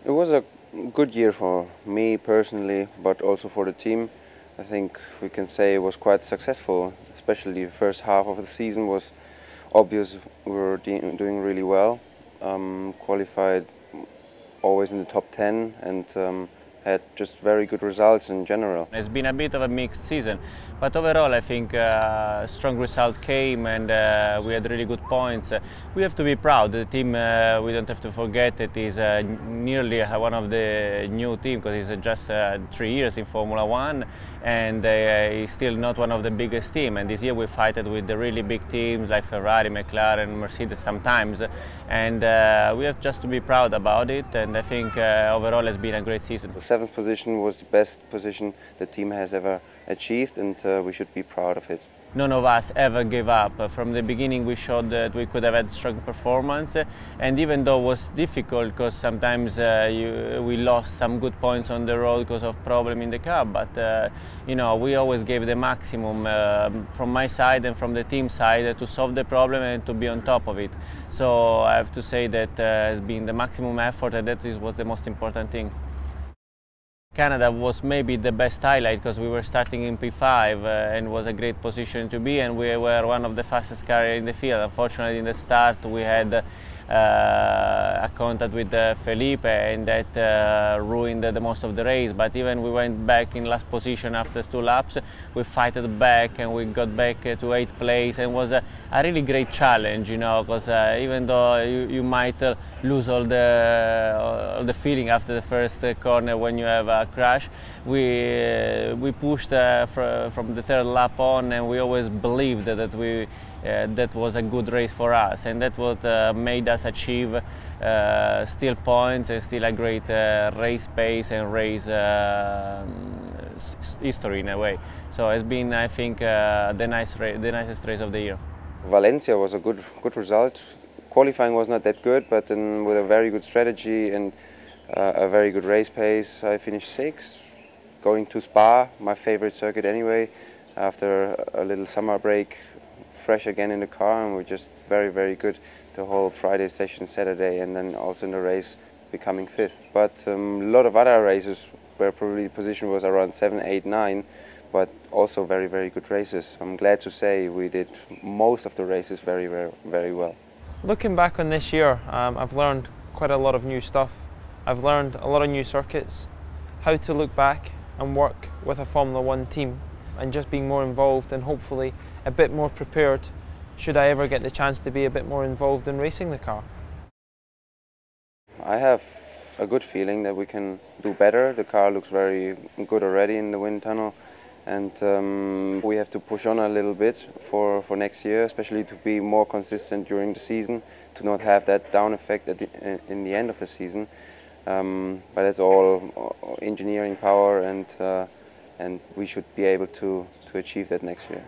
It was a good year for me personally, but also for the team. I think we can say it was quite successful, especially the first half of the season was obvious. We were doing really well, qualified always in the top 10 and had just very good results in general. It's been a bit of a mixed season, but overall I think strong result came and we had really good points. We have to be proud. The team, we don't have to forget, it is nearly one of the new teams because it's just 3 years in Formula One and it's still not one of the biggest teams. And this year we fight with the really big teams like Ferrari, McLaren, Mercedes sometimes, and we have just to be proud about it. And I think overall it's been a great season. The 7th position was the best position the team has ever achieved, and we should be proud of it. None of us ever gave up. From the beginning we showed that we could have had strong performance, and even though it was difficult because sometimes we lost some good points on the road because of problem in the car, but you know, we always gave the maximum from my side and from the team side to solve the problem and to be on top of it. So I have to say that it's been the maximum effort, and that was the most important thing. Canada was maybe the best highlight because we were starting in P5 and was a great position to be, and we were one of the fastest cars in the field. Unfortunately in the start we had a contact with Felipe, and that ruined the most of the race, but even we went back in last position after 2 laps. We fought back and we got back to 8th place, and was a really great challenge, you know, because even though you might lose all the feeling after the first corner when you have a crash, we pushed from the 3rd lap on, and we always believed that that was a good race for us, and that what made us achieve still points and still a great race pace and race history in a way. So it's been, I think, the nicest race of the year. Valencia was a good result. Qualifying was not that good, but then with a very good strategy and a very good race pace, I finished 6th. Going to Spa, my favorite circuit anyway, after a little summer break, fresh again in the car, and we're just very good the whole Friday session, Saturday, and then also in the race becoming 5th. But a lot of other races where probably the position was around 7, 8, 9, but also very good races. I'm glad to say we did most of the races very well. Looking back on this year, I've learned quite a lot of new stuff. I've learned a lot of new circuits, how to look back and work with a Formula One team, and just being more involved and hopefully a bit more prepared should I ever get the chance to be a bit more involved in racing the car. I have a good feeling that we can do better. The car looks very good already in the wind tunnel, and we have to push on a little bit for next year, especially to be more consistent during the season, to not have that down effect in the end of the season. But it's all engineering power, and we should be able to achieve that next year.